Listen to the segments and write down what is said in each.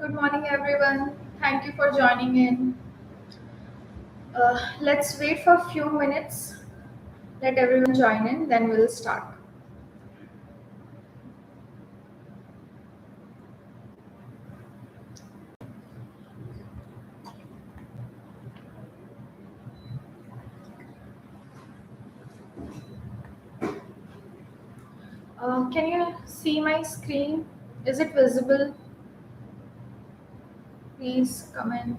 good morning everyone. Thank you for joining in. Let's wait for a few minutes. Let everyone join in, then we'll start. Can you see my screen? Is it visible? Please comment.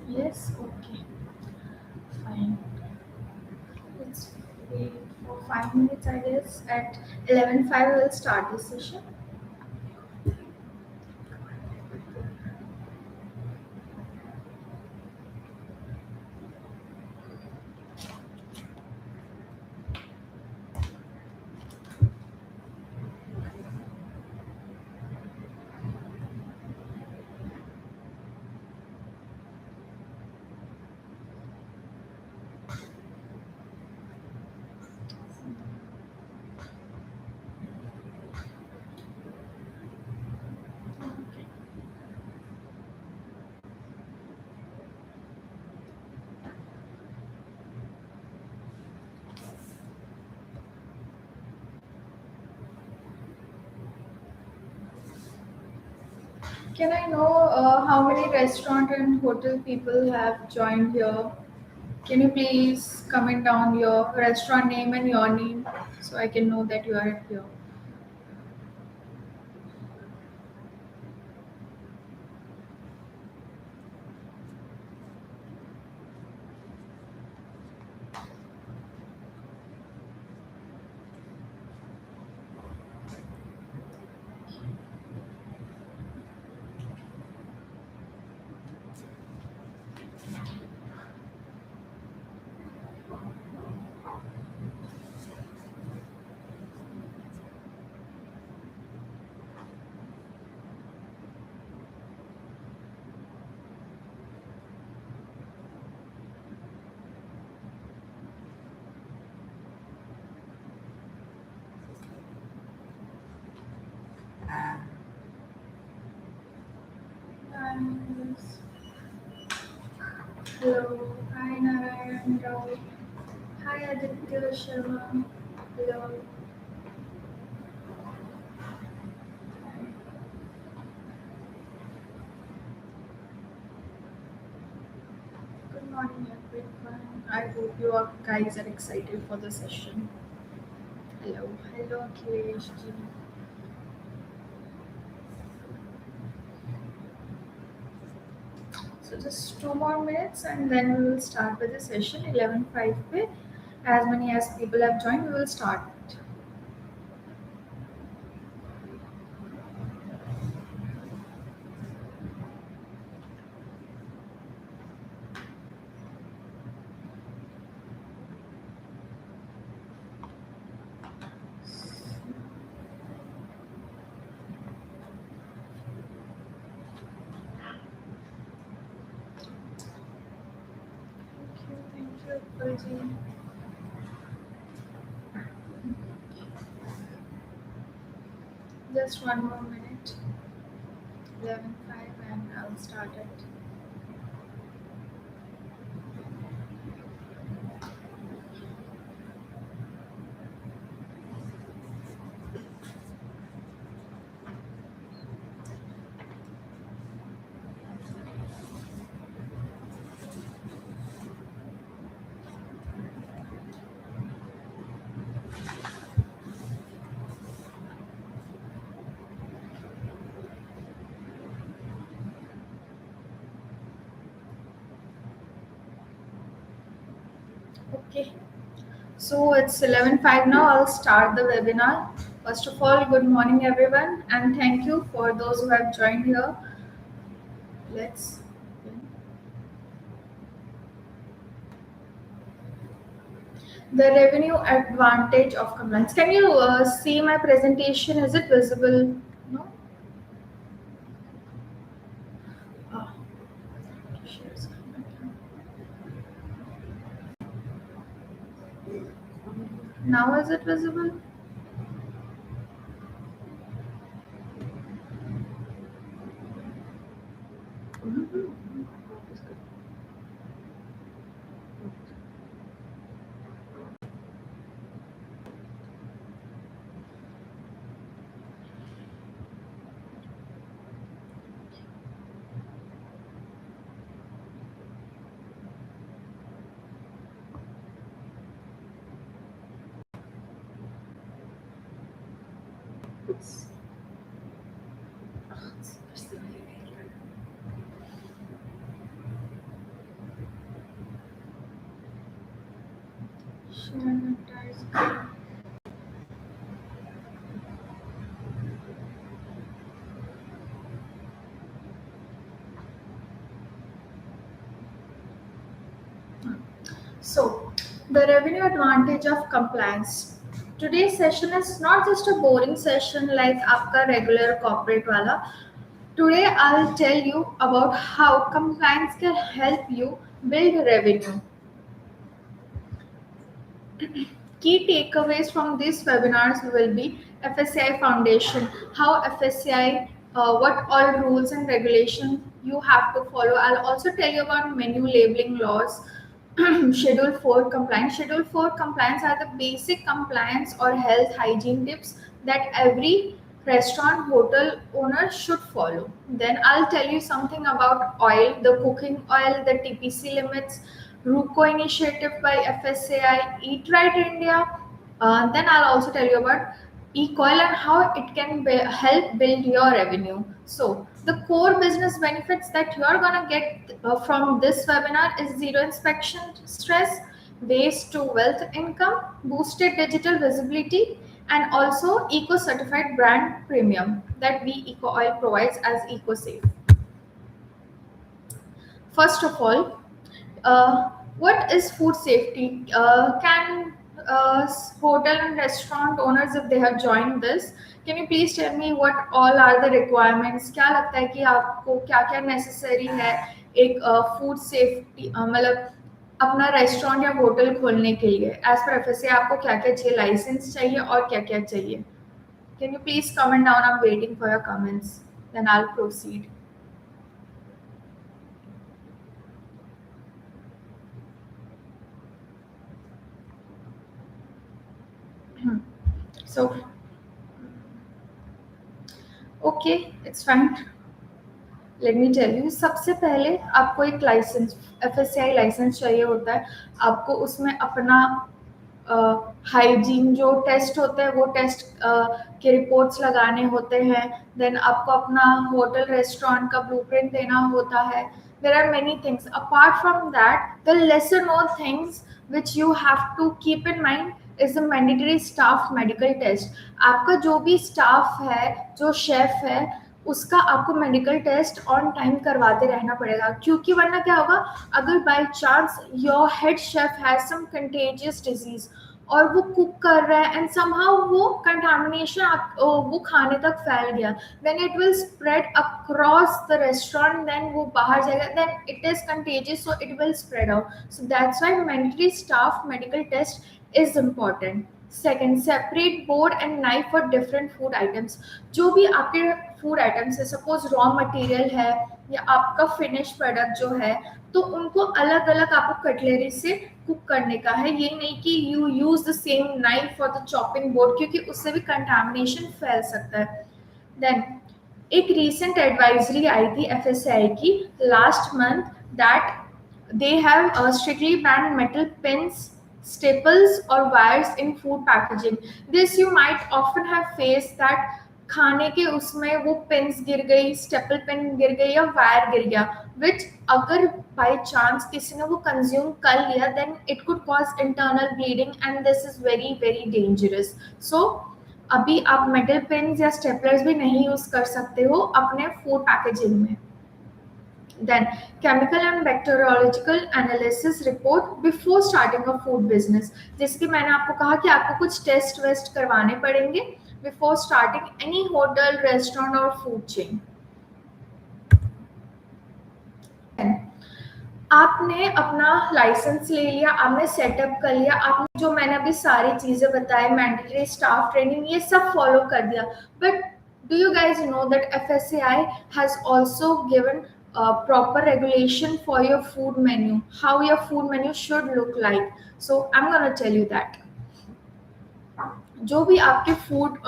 Yes, okay, fine. Let's wait for 5 minutes, I guess. At 11:05, we'll start the session. Can I know how many restaurant and hotel people have joined here? Can you please comment down your restaurant name and your name so I can know that you are here? Yes. Hello. Hi Narayan Rao. Hi Aditya Sharma. Hello. Good morning everyone. I hope you are guys are excited for the session. Hello. Hello Akhilesh ji. So just 2 more minutes and then we will start with the session 11:05 पे. As many as people have joined, we will start. Thank you, Apurji. Just 1 more minute. 11:05 and I'll start it. Okay. So it's 11:05 now. I'll start the webinar. First of all, good morning everyone and thank you for those who have joined here. Let's The revenue advantage of compliance. Can you see my presentation? Is it visible? No. Ah, share screen. Now is it visible? Share entire screen. So, the revenue advantage of compliance. Today's session is not just a boring session like आपका regular corporate वाला. Today I'll tell you about how compliance can help you build revenue. Key takeaways from these webinars will be FSCI Foundation, how FSCI, what all rules and regulations you have to follow. I'll also tell you about menu labeling laws, Schedule 4 compliance. Schedule 4 compliance are the basic compliance or health hygiene tips that every restaurant hotel owner should follow. Then I'll tell you something about oil, the cooking oil, the TPC limits, RUCO initiative by FSAI, Eat Right India. Then I'll also tell you about ECOIL and how it can help build your revenue. So the core business benefits that you're gonna get from this webinar is zero inspection stress, waste to wealth income, boosted digital visibility, and also eco certified brand premium that we EcoOil provides as EcoSafe. First of all, what is food safety? Can hotel and restaurant owners, if they have joined this, can you please tell me what all are the requirements? क्या लगता है कि आपको क्या क्या necessary है एक food safety मतलब अपना रेस्टोरेंट या होटल खोलने के लिए एज पर एफएसए आपको क्या क्या चाहिए, लाइसेंस चाहिए और क्या क्या चाहिए? Can you please comment down? I'm waiting for your comments. Then I'll proceed. So, okay, it's fine. Let me tell you, सबसे पहले आपको एक लाइसेंस, एफएससीआई लाइसेंस चाहिए होता है आपको। उसमें अपना हाइजीन जो टेस्ट होते हैं वो टेस्ट के रिपोर्ट्स लगाने होते हैं। देन आपको अपना होटल रेस्टोरेंट का ब्लूप्रिंट देना होता है। There are many things apart from that, the lesser known things which you have to keep in mind is a mandatory staff medical test. आपका जो भी स्टाफ है, जो शेफ है, उसका आपको मेडिकल टेस्ट ऑन टाइम करवाते रहना पड़ेगा, क्योंकि वरना क्या होगा, अगर by chance your head chef has some contagious disease और वो कुक कर रहा है एंड समहाउ वो कंटामिनेशन वो खाने तक फैल गया, then it will spread across the restaurant, then वो बाहर जाएगा, then it is contagious, so it will spread out. So that's why mandatory staff medical test is important. Second, separate board and knife for different food items. जो भी आपके food items है, suppose raw material है या आपका finish product जो है, तो उनको अलग अलग आपको कटलरी से कुक करने का है। ये नहीं कि you use the same knife for the chopping board, क्योंकि उससे भी कंटामिनेशन फैल सकता है। देन एक रिसेंट एडवाइजरी आई थी एफएसआई की last month that they have strictly banned metal pins, staples or wires in food packaging. This you might often have faced that खाने के उसमें वो पिन्स गिर गई, स्टेपल पिन गिर गई या वायर गिर गया, विच अगर बाय चांस किसी ने वो कंज्यूम कर लिया, then it could cause internal bleeding and this is very very dangerous. So अभी आप मेटल पिन्स या स्टेपलर्स भी नहीं यूज कर सकते हो अपने फूड पैकेजिंग में। Then chemical and bacteriological analysis report before starting a food business. जैसे कि मैंने आपको कहा कि आपको कुछ टेस्ट वेस्ट करवाने पड़ेंगे before starting any hotel restaurant और फूड चेन. आपने अपना लाइसेंस ले लिया, आपने सेटअप कर लिया, आपने जो मैंने अभी सारी चीजें बताई, मैंडेटरी स्टाफ ट्रेनिंग, ये सब फॉलो कर दिया. But do you guys know that FSCI has also given proper regulation for your food menu, how your food menu should look like. So I'm gonna tell you that. जो भी आपके food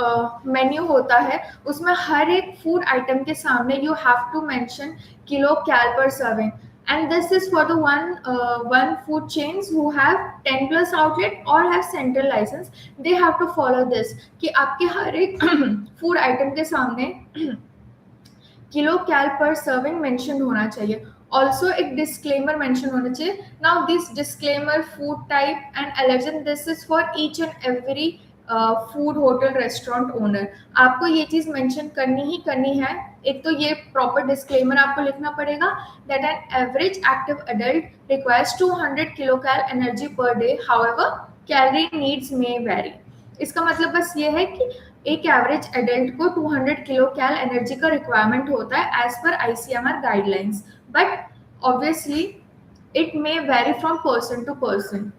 menu होता है उसमें हर एक food item के सामने you have to mention kilo cal per serving. And this is for the one food chains who have 10 plus outlet or have central license. They have to follow this कि आपके हर एक food item के सामने kilo cal per serving mention होना चाहिए. Also एक disclaimer mention होना चाहिए. Now this disclaimer, food type and allergen, this is for each and every food hotel restaurant owner. आपको ये चीज मेंशन करनी ही करनी है. एक तो ये प्रॉपर डिस्क्लेमर आपको लिखना पड़ेगा that an average active adult requires 200 kilo cal energy per day, however calorie needs may vary. इसका मतलब बस ये है कि एक एवरेज एडल्ट को 200 किलो कैल एनर्जी का रिक्वायरमेंट होता है as per ICMR guidelines. But obviously it may vary from person to person.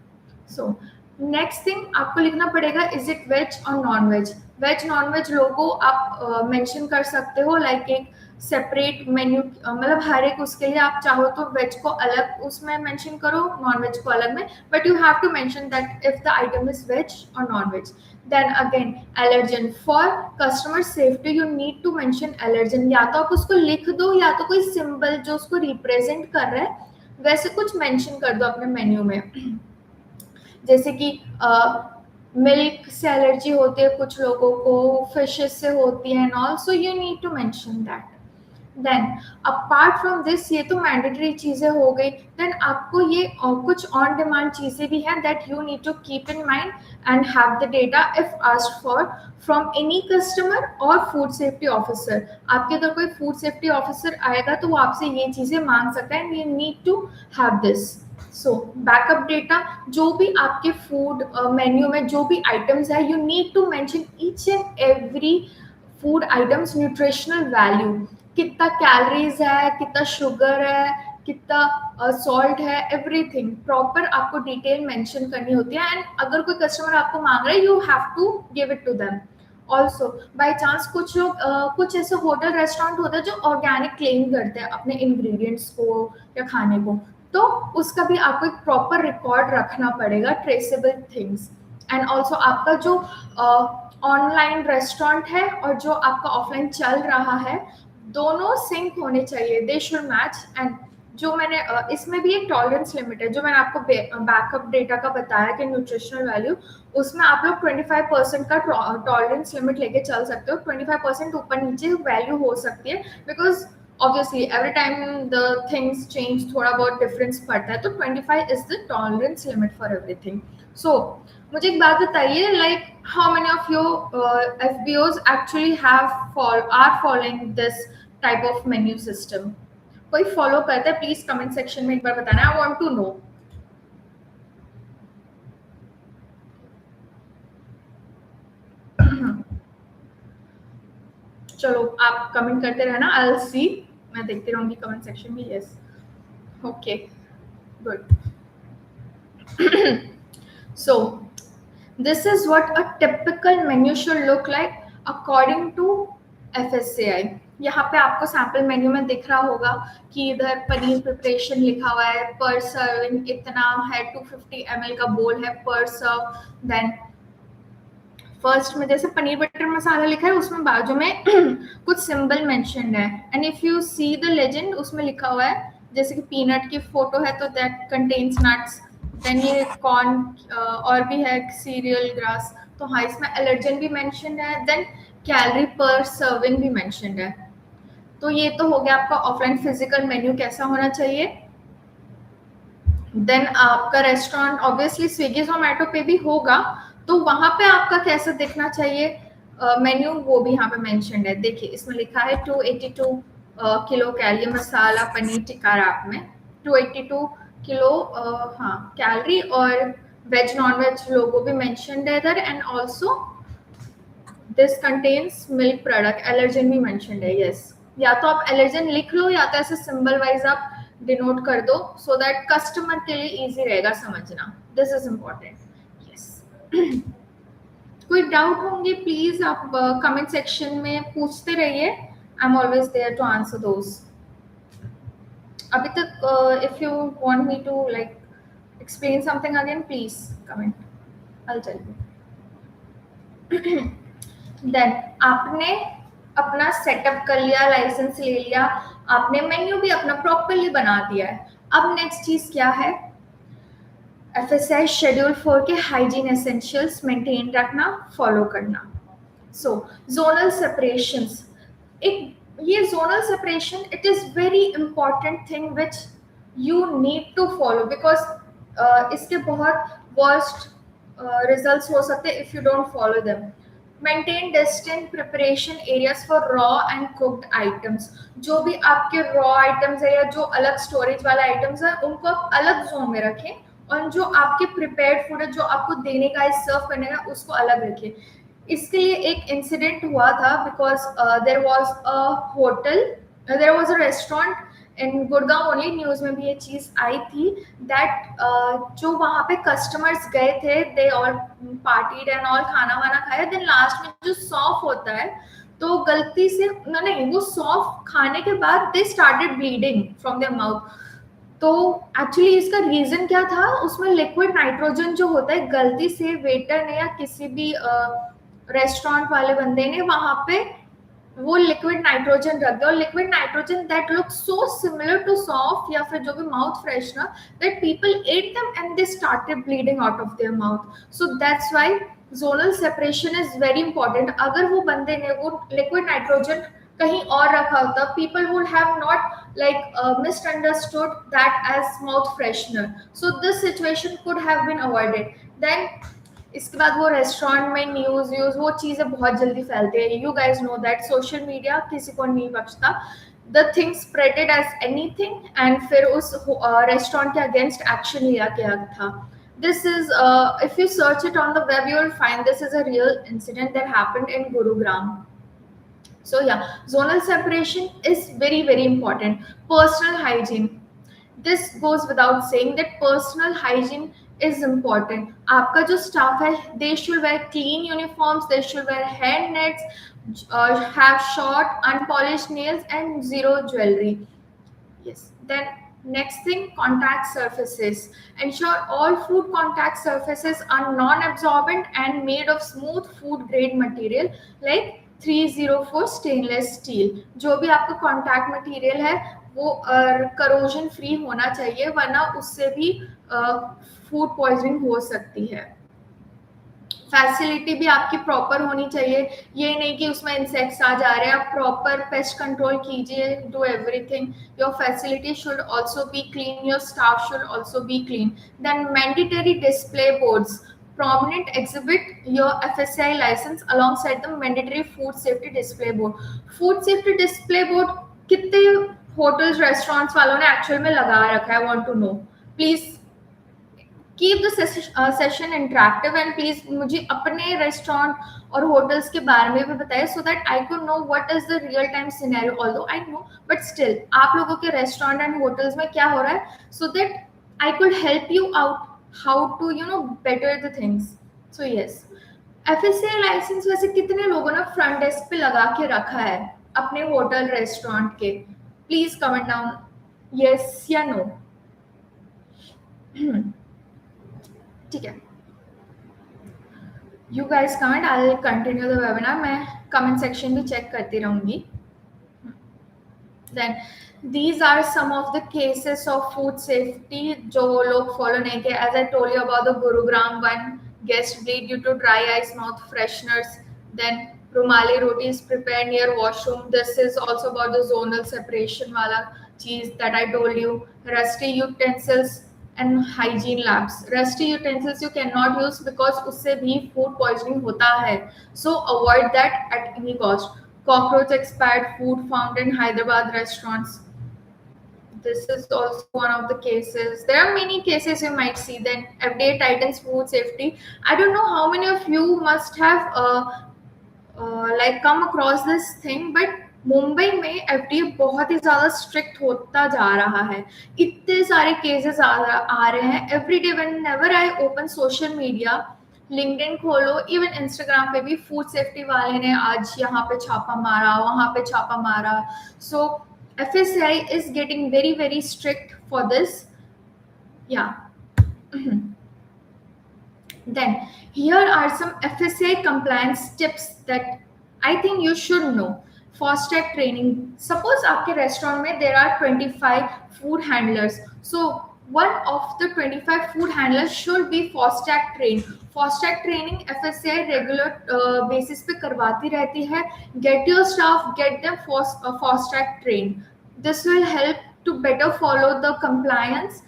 So next thing आपको लिखना पड़ेगा, इज इट वेज और non veg. Veg non veg logo आप mention कर सकते हो, लाइक एक सेपरेट मेन्यू, मतलब हर एक उसके लिए आप चाहो तो वेज को अलग उसमें मेंशन करो, नॉन वेज को अलग में, but you have to mention that if the item is veg और non veg. Then again allergen, for customer safety you need to mention allergen. या तो आप उसको लिख दो या तो कोई सिंबल जो उसको रिप्रेजेंट कर रहा है वैसे कुछ मेंशन कर दो अपने मेन्यू में. जैसे कि मिल्क से एलर्जी होती है कुछ लोगों को, फिशेस से होती है and all, so you need to mention that. Then apart from this, ये तो मैंडेटरी चीज़ें हो गई. देन आपको ये कुछ ऑन डिमांड चीज़ें भी हैं that you need to keep in mind and have the data if asked for from any customer और फूड सेफ्टी ऑफिसर. आपके अगर कोई फूड सेफ्टी ऑफिसर आएगा तो वो आपसे ये चीज़ें मांग सकता है and you need to have this. So backup data, जो भी आपके फूड मेन्यू में जो भी आइटम्स है you need to mention each and every food items nutritional value. कितना कैलोरीज है, कितना शुगर है, कितना सॉल्ट है, एवरीथिंग प्रॉपर आपको डिटेल मेंशन करनी होती है. एंड अगर कोई कस्टमर आपको मांग रहा है you have to give it to them. Also by chance कुछ लोग कुछ ऐसे होटल रेस्टोरेंट होते हैं जो ऑर्गेनिक क्लेम करते हैं अपने इंग्रेडिएंट्स को या खाने को, तो उसका भी आपको एक प्रॉपर रिकॉर्ड रखना पड़ेगा, ट्रेसेबल थिंग्स. एंड ऑल्सो आपका जो ऑनलाइन रेस्टोरेंट है और जो आपका ऑफलाइन चल रहा है दोनों सिंक होने चाहिए, दे शुड मैच. एंड जो मैंने इसमें भी एक टॉलरेंस लिमिट है जो मैंने आपको बैकअप डेटा का बताया कि न्यूट्रिशनल वैल्यू, उसमें आप लोग 25% का टॉलरेंस लिमिट लेके चल सकते हो. 25% ऊपर नीचे वैल्यू हो सकती है because obviously every time the things change, थोड़ा बहुत डिफरेंस पड़ता है, तो 25 is the tolerance limit for everything. So मुझे एक बात बताइए, like how many of your FBOs actually are following this type of menu system. कोई फॉलो करता है? प्लीज कमेंट सेक्शन में एक बार बताना, आई वांट टू नो. चलो आप कमेंट करते रहना, आई विल सी, मैं देखती रहूंगी कमेंट सेक्शन में. Yes, okay, good. So this is what a typical menu should look like according to FSCI. यहाँ पे आपको सैम्पल मेन्यू में दिख रहा होगा कि इधर पनीर प्रिपरेशन लिखा हुआ है, पर सर्विंग इतना है, 250 ml का बोल है पर सर्व. देन फर्स्ट में जैसे पनीर बटर मसाला लिखा है उसमें बाजू में कुछ सिंबल मेंशन्ड है. And if you see the legend, उसमें लिखा हुआ है जैसे कि पीनट की फोटो है तो दैट कंटेन्स नट्स. देन ये कॉर्न और भी है, सीरियल ग्रास, तो हाँ इसमें एलर्जन भी मेंशन है. देन कैलोरी पर सर्विंग भी मेंशन है. तो ये तो हो गया आपका ऑफलाइन फिजिकल मेन्यू कैसा होना चाहिए. देन आपका रेस्टोरेंट ऑब्वियसली स्विगी जोमेटो पे भी होगा, तो वहां पे आपका कैसा दिखना चाहिए मेन्यू, वो भी यहाँ पे मेंशन्ड है. देखिए इसमें लिखा है 282 kilo calorie masala paneer tikka rap में, 282 किलो हाँ कैलोरी, और वेज नॉन वेज लोगो भी मेंशन्ड है इधर, and also this contains milk product, allergen भी मेंशन्ड है। यस, या तो आप एलर्जन लिख लो या तो ऐसे सिंबल वाइज आप डिनोट कर दो, सो दैट कस्टमर के लिए इजी रहेगा समझना। This is important. यस। कोई डाउट होंगे प्लीज आप कमेंट सेक्शन में पूछते रहिए, I am always there to answer those. अभी तक if you want me to like explain something again please comment, I tell you. Then आपने अपना सेटअप कर लिया, लाइसेंस ले लिया, आपने मेन्यू भी अपना प्रॉपरली बना दिया है। अब नेक्स्ट चीज क्या है, एफएसआई शेड्यूल 4 के हाइजीन एसेंशियल्स मेंटेन रखना, फॉलो करना। सो zonal separations, ये zonal separation it is very important thing which you need to follow because इसके बहुत worst results हो सकते हैं if you don't follow them. Maintain distinct preparation areas for raw and cooked items. जो भी आपके raw items है या जो अलग storage वाला items है उनको आप अलग zone में रखें, और जो आपके prepared food है जो आपको देने का है, सर्व करने का, उसको अलग रखें। इसके लिए एक इंसिडेंट हुआ था because there was a hotel, there was a restaurant in Gurgaon only, news में भी ये चीज आई थी दैट जो वहाँ पे कस्टमर्स गए थे, they all partied and all, खाना वाना खाया, देन लास्ट में जो सौंफ होता है तो गलती से नहीं, वो सौंफ खाने के बाद दे started bleeding from their mouth. तो एक्चुअली इसका रीजन क्या था, उसमें लिक्विड नाइट्रोजन जो होता है, गलती से वेटर ने या किसी भी रेस्टोरेंट वाले बंदे ने वहां पे वो लिक्विड नाइट्रोजन रख दिया, और liquid nitrogen that look so similar to soft या फिर जो भी mouth freshener, that people ate them and they started bleeding out of their mouth. So that's why zonal separation is very important. अगर वो बंदे ने वो लिक्विड नाइट्रोजन कहीं और रखा होता, people would have not like misunderstood that as mouth freshener, so this situation could have been avoided. Then इसके बाद वो रेस्टोरेंट में न्यूज वो चीजें बहुत जल्दी फैलती है, you guys know that social media किसी को नहीं बख्शता, the thing spreaded as anything, and फिर उस रेस्टोरेंट के अगेंस्ट एक्शन लिया गया था। This is if you search it on the web, you will find this is a real incident that happened in Gurugram. So yeah, zonal separation is very very important. Personal hygiene, this goes without saying that personal hygiene is important. आपका जो staff है, they should wear clean uniforms, they should wear hair nets, have short unpolished nails and zero jewelry. Yes. Then next thing, contact surfaces. Ensure all food contact surfaces are non-absorbent and made of smooth food grade material like 304 stainless steel. जो भी आपका contact material है वो corrosion free होना चाहिए, वरना उससे भी फूड पॉइजनिंग हो सकती है। फैसिलिटी भी आपकी प्रॉपर होनी चाहिए, ये नहीं कि उसमें इंसेक्ट्स आ जा रहे हैं, आप प्रॉपर पेस्ट कंट्रोल कीजिए, do everything. Your facility should also be clean, your staff should also be clean. Then mandatory display boards prominent exhibit your FSCI license alongside the mandatory food safety display board. Food safety display board कितने hotels restaurants वालों ने actual में लगा रखा है, I want to know. Please keep the session interactive and please मुझे अपने restaurant और hotels के बारे में भी बताइए, so that I could know what is the real time scenario. Although I know, but still आप लोगों के restaurant and hotels में क्या हो रहा है, so that I could help you out how to better the things. So yes, FSCI licence वैसे कितने लोगों ने फ्रंट डेस्क पे लगा के रखा है अपने होटल रेस्टोरेंट के, प्लीज कमेंट डाउन यस या नो। ठीक है, you guys comment, I will continue the webinar, मैं कमेंट सेक्शन भी चेक करती रहूंगी। Then these are some of the cases of food safety जो लोग follow नहीं किए। As I told you about the Gurugram one, guest bleed due to dry ice, mouth fresheners. Then Rumali roti is prepared near washroom. This is also about the zonal separation वाला चीज that I told you. Rusty utensils and hygiene labs. Rusty utensils you cannot use because उससे भी food poisoning होता है. So avoid that at any cost. cockroach expired food found in Hyderabad restaurants. This is also one of the cases. There are many cases you might see. Then FDA tightens food safety. I don't know how many of you must have like come across this thing, but Mumbai में FDA बहुत ही ज्यादा strict होता जा रहा है. इतने सारे cases आ रहे हैं every day. When never I open social media, LinkedIn खोलो, इवन इंस्टाग्राम पे भी फूड सेफ्टी वाले ने आज यहाँ पे छापा मारा, वहां पे छापा मारा. सो FSCI is getting very very strict for this. Yeah. Then here are some FSCI compliance tips that I think you should know. Fast-track training. Suppose आपके restaurant में there are 25 food handlers. So one of the 25 food handlers should be fast-track trained. Fast-track training FSCI regular basis पे करवाती रहती है. Get your staff, get them fast-track trained. This will help to better follow the compliance,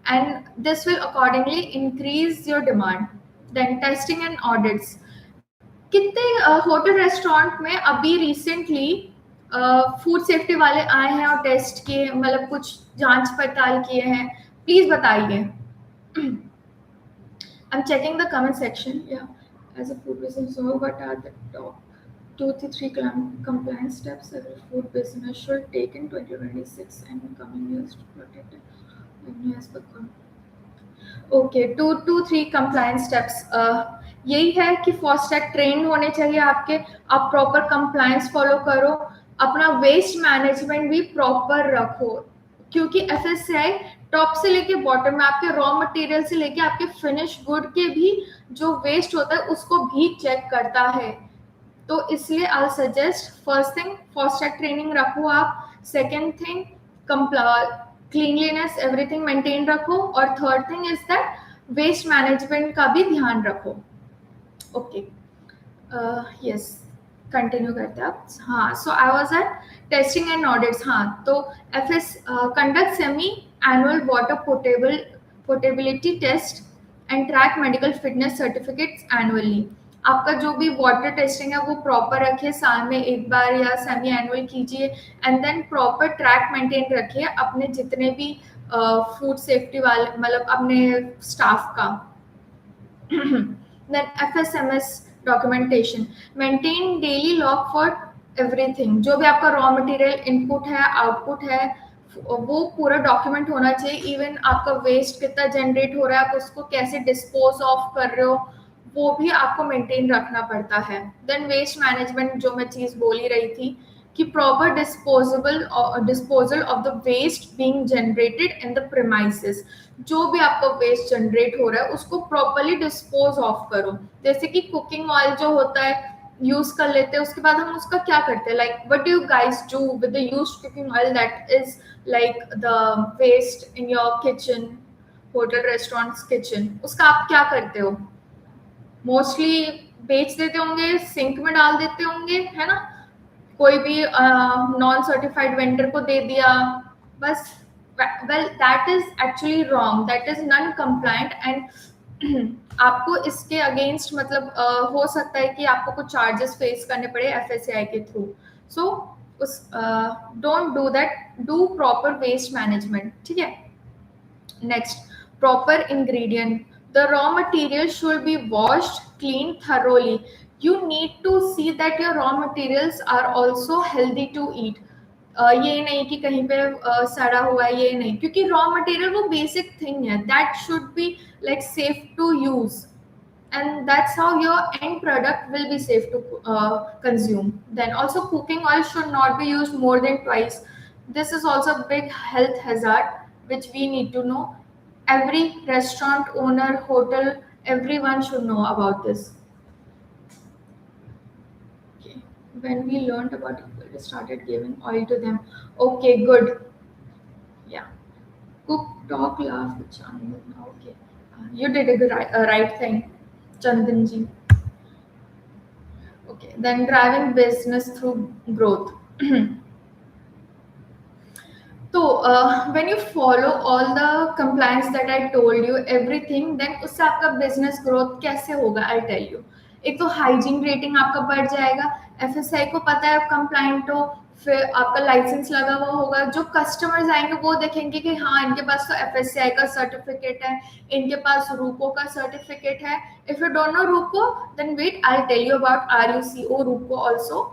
and this will accordingly increase your demand. Then testing and audits. कितने hotel restaurant में अभी recently food safety वाले आए हैं और test किए, मतलब कुछ जांच पड़ताल किए हैं? प्लीज बताइए. I am checking the comment section. या as a food business, what are the top 2 to 3 compliance steps every food business should take in 2026 and coming years to protect it as per okay 2 to 3 compliance steps. यही है कि FASTag train होने चाहिए आपके. आप proper compliance follow करो, अपना waste management भी प्रॉपर रखो, क्योंकि एफएससीआई टॉप से लेके बॉटम में आपके रॉ मटेरियल से लेके आपके फिनिश गुड के भी जो वेस्ट होता है उसको भी चेक करता है. तो इसलिए I suggest first thing FoSTaC training रखो आप. Second thing cleanliness everything maintain रखो. और third thing is that waste management का भी ध्यान रखो. ओके यस कंटिन्यू करते हैं आप. हाँ, so I was at testing and audits. हाँ, तो FS conduct semi annual water portability test and track medical fitness certificates annually. आपका जो भी वाटर टेस्टिंग है वो प्रॉपर रखिए, साल में एक बार या सेमी एनुअल कीजिए. And then proper track maintain रखिए अपने जितने भी फूड सेफ्टी वाले, मतलब अपने स्टाफ का. Then FSMS documentation. Maintain daily log for everything. जो भी आपका रॉ मटेरियल इनपुट है, आउटपुट है, वो पूरा डॉक्यूमेंट होना चाहिए. इवन आपका वेस्ट कितना जनरेट हो रहा है, आप उसको कैसे डिस्पोज ऑफ कर रहे हो, वो भी आपको मेंटेन रखना पड़ता है. देन वेस्ट मैनेजमेंट, जो मैं चीज़ बोल ही रही थी कि proper disposal of the waste being generated in the premises. जो भी आपका वेस्ट जनरेट हो रहा है उसको प्रॉपरली डिस्पोज ऑफ करो. जैसे कि कुकिंग ऑयल जो होता है यूज कर लेते हैं, उसके बाद हम उसका क्या करते हैं, like what do you guys do with the used cooking oil that is like the waste in your kitchen, hotel restaurants kitchen, उसका आप क्या करते हो? मोस्टली बेच देते होंगे, सिंक में डाल देते होंगे, है ना. कोई भी नॉन सर्टिफाइड वेंडर को दे दिया बस. Well that is actually wrong, that is non compliant. And आपको इसके अगेंस्ट मतलब हो सकता है कि आपको कुछ चार्जेस फेस करने पड़े एफएससीआई के थ्रू. सो उस don't do that. Do proper waste management. ठीक है. Next, proper ingredient. The raw material should be washed, cleaned thoroughly. You need to see that your raw materials are also healthy to eat. ये नहीं कि कहीं पे सड़ा हुआ है, ये नहीं, क्योंकि raw material वो basic thing है. That should be like safe to use, and that's how your end product will be safe to consume. Then also cooking oil should not be used more than twice. This is also a big health hazard which we need to know. Every restaurant owner, hotel, everyone should know about this. Okay. When we learned about it, we started giving oil to them. Okay, good. Yeah. Cook, talk, laugh with Chandan. Okay. You did a good, right thing, Chandan ji. Okay. Then driving business through growth. तो when you follow all the compliance that I told you, everything, then उससे आपका business growth कैसे होगा? I'll tell you. एक तो hygiene rating आपका बढ़ जाएगा, एफएसआई को पता है आप कंप्लाइंट हो, फिर आपका लाइसेंस लगा हुआ होगा, जो कस्टमर्स आएंगे वो देखेंगे कि हाँ इनके पास तो एफएससीआई का सर्टिफिकेट है, इनके पास रूको का सर्टिफिकेट है. If you don't know RUCO, then wait, I will tell you about RUCO RUCO also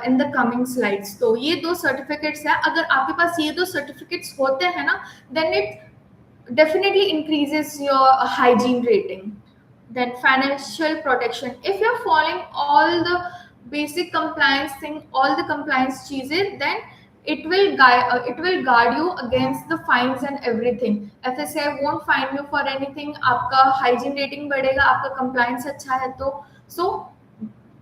in the coming slides. तो ये दो सर्टिफिकेट्स है, अगर आपके पास ये दो सर्टिफिकेट्स होते हैं ना, then it definitely increases your hygiene rating. Then financial protection, if you're following all the basic compliance thing, all the compliance cheeses, then it will guard you against the fines and everything. FSA won't fine you for anything. आपका hygiene rating बढ़ेगा, आपका compliance अच्छा है तो. So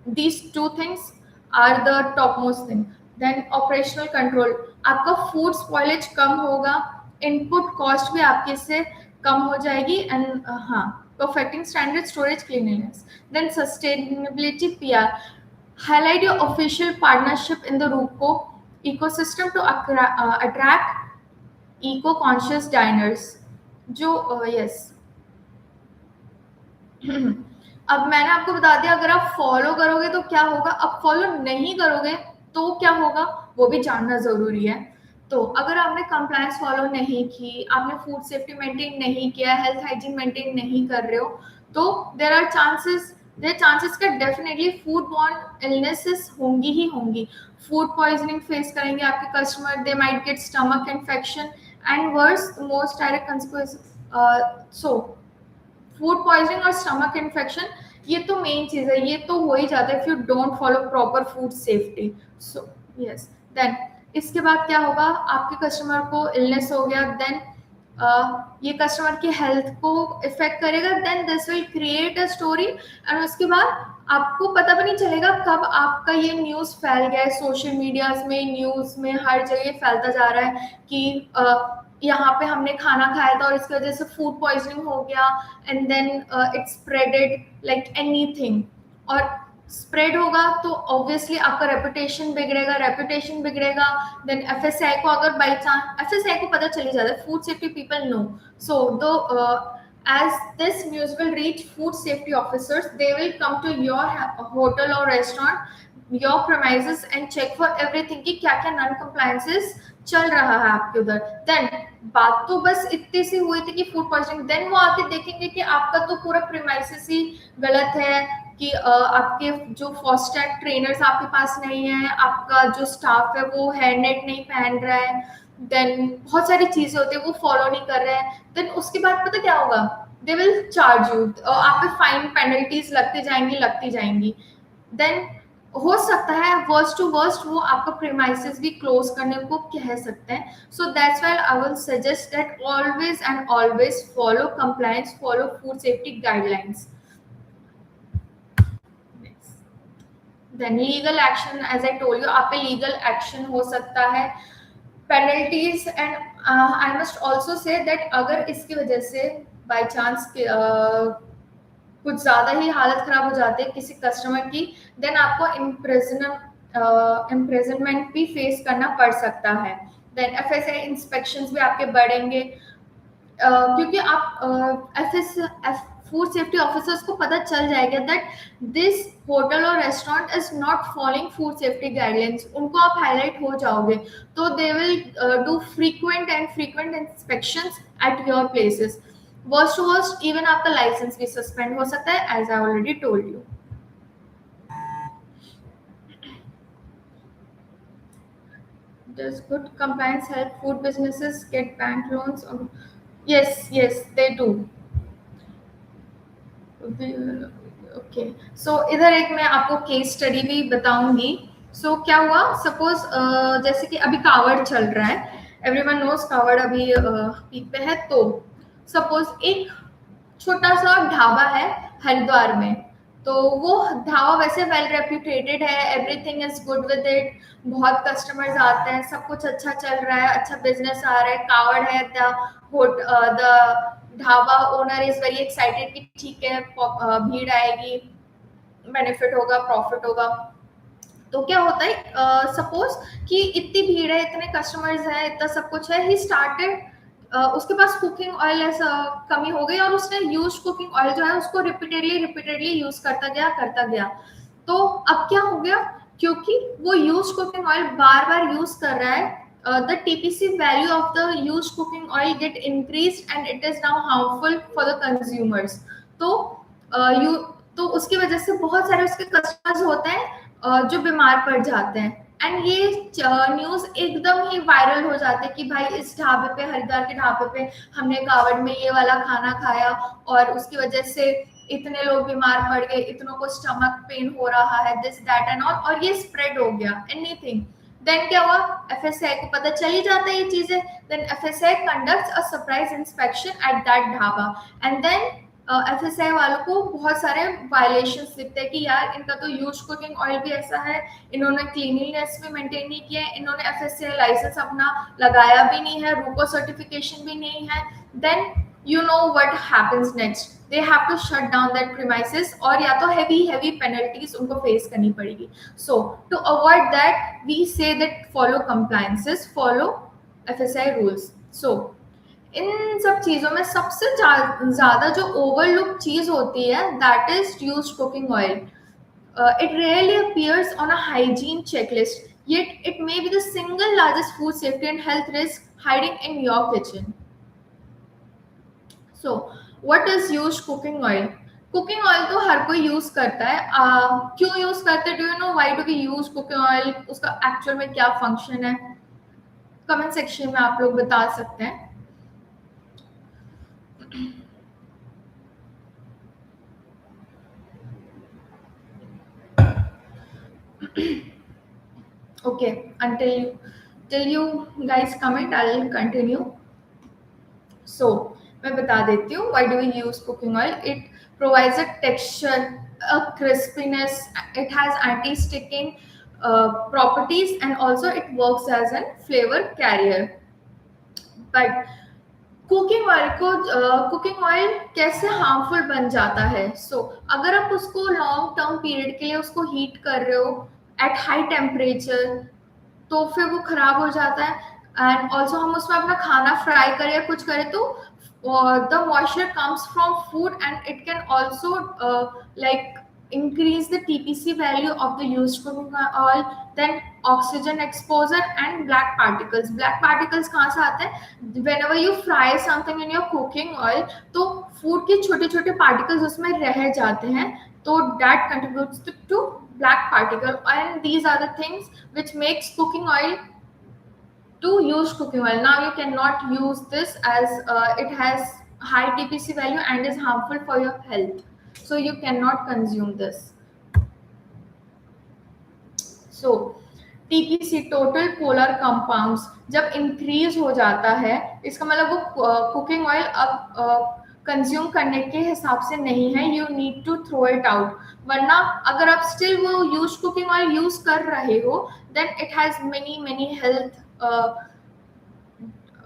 these two things are the topmost thing. Then operational control, आपका food spoilage कम होगा, input cost भी आपके से कम हो जाएगी, and हाँ, perfecting standard storage cleanliness. Then sustainability PR, highlight your official partnership in the RUCO ecosystem to attract eco-conscious diners. जो yes. अब मैंने आपको बता दिया, अगर आप फॉलो करोगे तो क्या होगा, अब फॉलो नहीं करोगे तो क्या होगा वो भी जानना जरूरी है. तो अगर आपने कंप्लायंस फॉलो नहीं की, आपने फूड सेफ्टी मेंटेन नहीं किया, हेल्थ हाइजीन मेंटेन नहीं कर रहे हो, तो देयर चांसेस का डेफिनेटली फूड बॉर्न इलनेसेस होंगी ही होंगी. फूड पॉइजनिंग फेस करेंगे आपके customer, they might get stomach infection and worse most direct consequences. So food poisoning और स्टमक इन्फेक्शन ये तो मेन चीज है, ये तो हो ही जाता है if you don't follow proper food safety. So yes, then इसके बाद क्या होगा, आपके कस्टमर को इलनेस हो गया, देन ये कस्टमर की हेल्थ को इफेक्ट करेगा, then this will create a story, and उसके बाद आपको पता भी नहीं चलेगा कब आपका ये न्यूज फैल गया है सोशल मीडिया में, न्यूज में हर जगह फैलता जा रहा है कि यहाँ पे हमने खाना खाया था और इसकी वजह से फूड पॉइजनिंग हो गया, and then it spreaded like anything. और स्प्रेड होगा तो ऑब्वियसली आपका रेपुटेशन बिगड़ेगा. देन एफएसआई को अगर बाई चांस एफएसआई को पता चली जाता है, फूड सेफ्टी पीपल नो, सो दो as this news will reach food safety officers, they will come to your hotel or restaurant, your premises, and check for everything कि क्या क्या नॉन कंप्लायंसेस चल रहा है आपके उधर. देन बात तो बस इतनी सी हुई थी कि फूड पॉइजनिंग, देन वो आके देखेंगे कि आपका तो पूरा प्रीमाइसेस ही गलत है, कि आपके जो फास्टैग ट्रेनर्स आपके पास नहीं है, आपका जो स्टाफ है वो हेयरनेट नहीं पहन रहा है, देन बहुत सारी चीजें होती है वो फॉलो नहीं कर रहे हैं. देन उसके बाद पता क्या होगा, दे विल चार्ज यू, आप पे फाइन पेनल्टीज लगती जाएंगी. देन हो सकता है वर्स्ट टू वर्स्ट वो आपका प्रीमाइसेस भी क्लोज करने को कह सकते हैं. So that's why I will suggest that always follow compliance, follow food safety guidelines. Then legal action, as I told you, आप पे लीगल एक्शन हो सकता है, penalties. And I must also say that अगर इसकी वजह से बाई चांस कुछ ज्यादा ही हालत खराब हो जाती है किसी कस्टमर की, देन आपको इम्प्रिजनमेंट भी फेस करना पड़ सकता है. देन एफएसआई इंस्पेक्शंस भी आपके बढ़ेंगे, क्योंकि आप फूड सेफ्टी ऑफिसर्स को पता चल जाएगा दैट दिस होटल और restaurant is not following food safety guidelines, उनको आप हाईलाइट हो जाओगे, तो they will do frequent inspections at your places. Worst to worst even आपका लाइसेंस भी सस्पेंड हो सकता है, as I already told you. Does good compliance help food businesses get bank loans? Yes, they do. Okay, so इधर एक मैं आपको case study भी बताऊंगी. सो क्या हुआ, सपोज जैसे कि अभी कावड़ चल रहा है, एवरीवन नोज कावड़ अभी पीक पे है. तो सपोज एक छोटा सा ढाबा है हरिद्वार में, तो वो ढाबा वैसे वेल रेप्यूटेटेड है, everything is good with it, बहुत कस्टमर्स आते हैं, सब कुछ अच्छा चल रहा है, अच्छा बिजनेस आ रहा है, कावड़ है, the dhaba owner is very excited कि ठीक है भीड़ आएगी, बेनिफिट होगा, प्रॉफिट होगा. तो क्या होता है, सपोज कि इतनी भीड़ है, इतने कस्टमर्स हैं, इतना सब कुछ है, ही स्टार्टेड उसके पास कुकिंग ऑयल ऐसा कमी हो गई और उसने यूज कुकिंग ऑयल जो है उसको रिपीटेडली रिपीटेडली यूज करता गया। तो अब क्या हो गया, क्योंकि वो यूज कुकिंग ऑयल बार बार यूज कर रहा है, the TPC value of the use cooking oil gate increase and it is now harmful for the consumers. तो यू तो उसकी वजह से बहुत सारे उसके कस्टमर्स होते हैं जो बीमार पड़ जाते हैं। एंड ये न्यूज एकदम ही वायरल हो जाते हैं कि भाई इस ढाबे पे, हरिद्वार के ढाबे पे हमने कावड़ में ये वाला खाना खाया और उसकी वजह से इतने लोग बीमार पड़ गए, इतनों को स्टमक पेन हो रहा है, दिस दैट एंड ऑल, और ये स्प्रेड हो गया एनीथिंग। देन क्या हुआ, एफएसआई को पता चल ही जाता है ये चीजें। Then FSI conducts a surprise inspection at that dhaba and then FSI वालों को बहुत सारे वायलेशंस दिखते हैं कि यार इनका तो यूज कुकिंग ऑयल भी ऐसा है, इन्होंने क्लीनिंगनेस भी मेंटेन नहीं किया है, इन्होंने एफएसआई लाइसेंस अपना लगाया भी नहीं है, रूको सर्टिफिकेशन भी नहीं है। Then you know what happens next, they have to shut down that premises और या तो heavy penalties उनको face करनी पड़ेगी। So to avoid that we say that follow compliances, follow FSI rules। So इन सब चीजों में सबसे ज्यादा जो ओवरलुक चीज होती है that is used cooking oil. It rarely appears on a hygiene checklist, yet it may be the single largest food safety and health risk hiding in your kitchen। So what is used cooking oil? Cooking oil तो हर कोई use करता है। क्यों use करते हैं? Do you know why do we use cooking oil? उसका actual में क्या फंक्शन है? कमेंट सेक्शन में आप लोग बता सकते हैं। Okay, till you guys comment, I'll continue। So मैं बता देती हूँ why do we use cooking oil। It provides a texture, a crispiness, it has anti-sticking properties and also it works as a flavor carrier। But cooking oil कैसे harmful बन जाता है? अगर आप उसको लॉन्ग टर्म पीरियड के लिए उसको हीट कर रहे हो एट हाई टेम्परेचर तो फिर वो खराब हो जाता है। एंड ऑल्सो हम उसमें अपना खाना फ्राई करें या कुछ करें तो the moisture comes from food and it can also like increase the TPC value of the used cooking oil। then oxygen exposure and black particles। black particles कहाँ से आते हैं? whenever you fry something in your cooking oil तो food के छोटे छोटे particles उसमें रह जाते हैं, तो that contributes to black particle and these are the things which makes cooking oil to use cooking oil। now you cannot use this as it has high TPC value and is harmful for your health, so you cannot consume this। so TPC total polar compounds जब increase हो जाता है इसका मतलब वो cooking oil अब consume करने के हिसाब से नहीं है, you need to throw it out. वरना अगर आप स्टिल वो यूज कुकिंग ऑयल यूज कर रहे हो then it has many health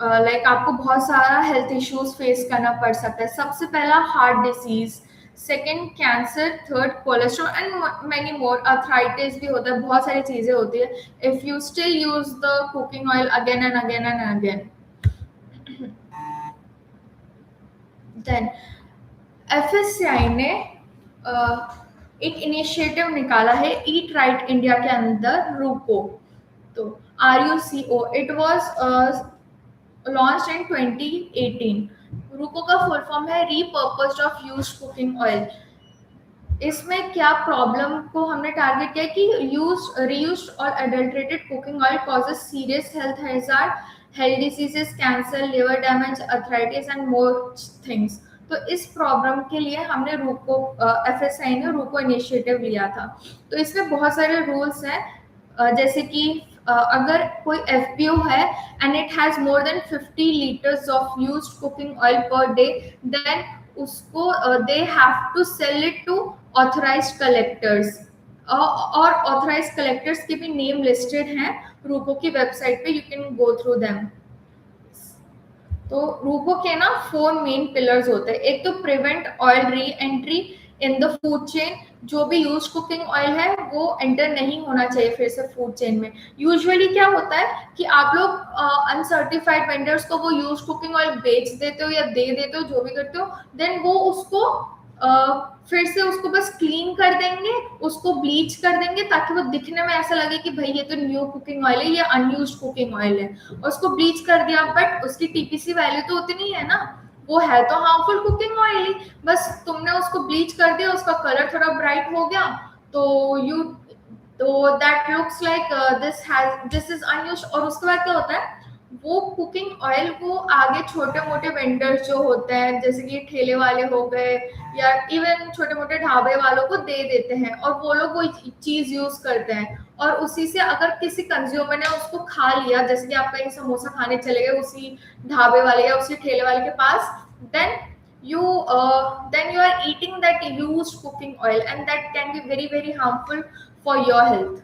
like आपको बहुत सारा हेल्थ इश्यूज फेस करना पड़ सकता है। सबसे पहला heart disease, second cancer, third cholesterol and many more, arthritis भी होता है, बहुत सारी चीजें होती है if you still use the cooking oil again and again and again. Then FSCI ने एक इनिशिएटिव निकाला है ईट राइट इंडिया के अंदर, रूको। तो RUCO it was launched in 2018। रूको का फुल फॉर्म है repurposed of used cooking oil. इसमें क्या प्रॉब्लम को हमने टारगेट किया कि रीयूज्ड और adulterated cooking oil causes serious health hazard, health diseases, cancer, liver damage, arthritis and more things. तो इस प्रॉब्लम के लिए हमने रूको एफएसआई ने रूको इनिशिएटिव लिया था। तो इसमें बहुत सारे रूल्स हैं, जैसे कि अगर कोई FPO है and it has more than 50 litres of used cooking oil per day then उसको they have to sell it to authorised collectors. और ऑथराइज्ड कलेक्टर्स के भी नेम लिस्टेड हैं रूको की वेबसाइट पे, you can go through them. तो RUCO के ना 4 मेन पिलर्स होते हैं। एक तो prevent oil re entry in the food chain. जो भी यूज कुकिंग ऑयल है वो एंटर नहीं होना चाहिए फिर से फूड चेन में। यूजुअली क्या होता है कि आप लोग अनसर्टिफाइड वेंडर्स को वो यूज कुकिंग ऑयल बेच देते हो या दे देते हो, जो भी करते हो, देन वो उसको फिर से उसको बस क्लीन कर देंगे, उसको ब्लीच कर देंगे ताकि वो दिखने में ऐसा लगे कि भाई ये तो न्यू कुकिंग ऑयल है, ये अनयूज्ड कुकिंग ऑयल है, और उसको ब्लीच कर दिया, बट उसकी टीपीसी वैल्यू तो उतनी है ना, वो है तो हार्मफुल कुकिंग ऑयल ही, बस तुमने उसको ब्लीच कर दिया, उसका कलर थोड़ा ब्राइट हो गया, तो यू तो that looks like this is unused. और उसके बाद क्या होता है, वो कुकिंग ऑयल वो आगे छोटे मोटे वेंडर्स जो होते हैं, जैसे कि ठेले वाले हो गए या इवन छोटे मोटे ढाबे वालों को दे देते हैं, और वो लोग वो चीज यूज करते हैं, और उसी से अगर किसी कंज्यूमर ने उसको खा लिया, जैसे कि आप कहीं समोसा खाने चले गए उसी ढाबे वाले या उसी ठेले वाले के पास, then you then you are eating that used cooking oil, and that can be very very harmful for your health.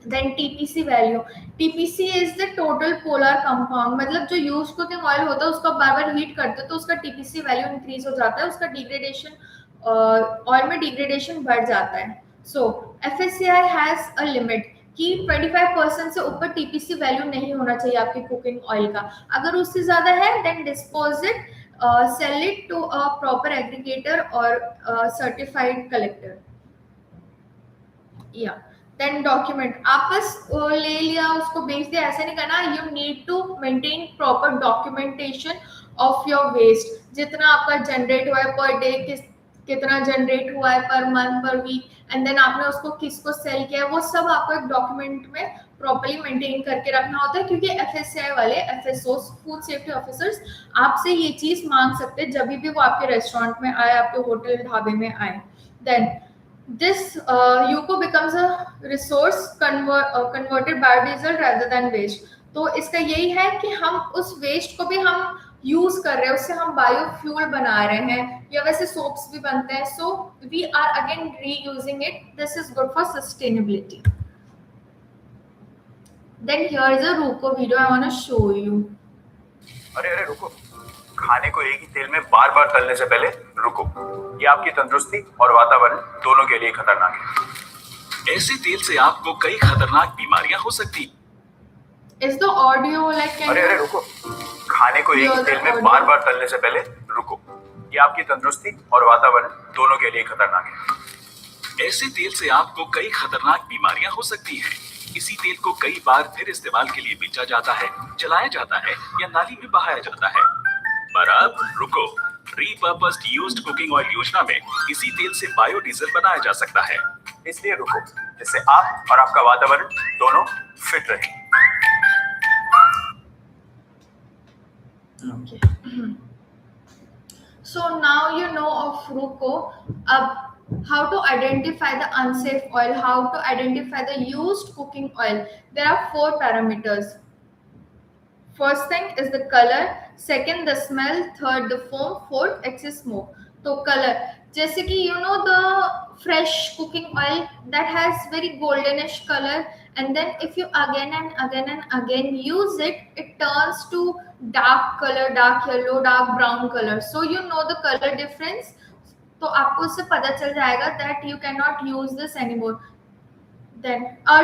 Then TPC value, TPC is the total polar compound, मतलब जो यूज कुकिंग ऑयल होता है उसको बार बार heat करते हैं तो उसका TPC value increase हो जाता है, उसका डिग्रेडेशन ऑयल में डिग्रेडेशन बढ़ जाता है। सो FSCI हैज अ लिमिट कि 25% से ऊपर TPC वैल्यू नहीं होना चाहिए आपकी कुकिंग ऑयल का। अगर उससे ज्यादा है then dispose it, sell it to a proper aggregator और सर्टिफाइड कलेक्टर। या देन डॉक्यूमेंट, आप बस ले लिया उसको बेच दिया ऐसे नहीं करना, you need to maintain proper documentation of your waste, जितना आपका जनरेट हुआ है पर डे, कितना जनरेट हुआ है पर मंथ पर वीक, एंड देन आपने उसको किसको सेल किया है, वो सब आपको एक डॉक्यूमेंट में प्रॉपर्ली मेंटेन करके रखना होता है, क्योंकि FSCI वाले FSO फूड सेफ्टी ऑफिसर्स आपसे ये चीज मांग सकते हैं जब भी वो आपके रेस्टोरेंट में आए, आपके होटल ढाबे में आए। Then this UCO becomes a resource converted biodiesel rather than waste। तो इसका यही है कि हम उस वेस्ट को भी हम यूज कर रहे हैं, उससे हम बायोफ्यूल बना रहे हैं, या वैसे सोप्स भी बनते हैं, so we are again reusing it, this is good for sustainability. Then here is a RUCO video I want to show you. अरे अरे रुको, खाने को एक ही तेल में बार बार तलने से पहले रुको, ये आपकी तंदुरुस्ती और वातावरण दोनों के लिए खतरनाक है। ऐसे तेल से आपको कई खतरनाक बीमारियां हो सकती। इज द ऑडियो लाइक अरे अरे रुको, खाने को एक ही तेल में बार बार तलने से पहले रुको, ये आपकी तंदुरुस्ती और वातावरण दोनों के लिए खतरनाक है। ऐसे तेल से आपको कई खतरनाक बीमारियां हो सकती हैं। इसी तेल को कई बार फिर इस्तेमाल के लिए बेचा जाता है, जलाया जाता है या नाली में बहाया जाता है। पर अब रुको, रीपर्पस्ड यूज्ड कुकिंग ऑयल योजना में इसी तेल से बायोडीजल बनाया जा सकता है। इसलिए रुको, जिससे आप और आपका वातावरण दोनों फिट रहे। So now you know of RUCO. How to identify the unsafe oil, how to identify the used cooking oil. There are 4 parameters. First thing is the color, second the smell, third the foam, fourth excess smoke. तो color, जैसे कि you know the fresh cooking oil that has very goldenish color, and then if you again and again and again use it, it turns to dark color, dark yellow, dark brown color. So you know the color difference. तो आपको उससे पता चल जाएगा that you cannot use this anymore. Then,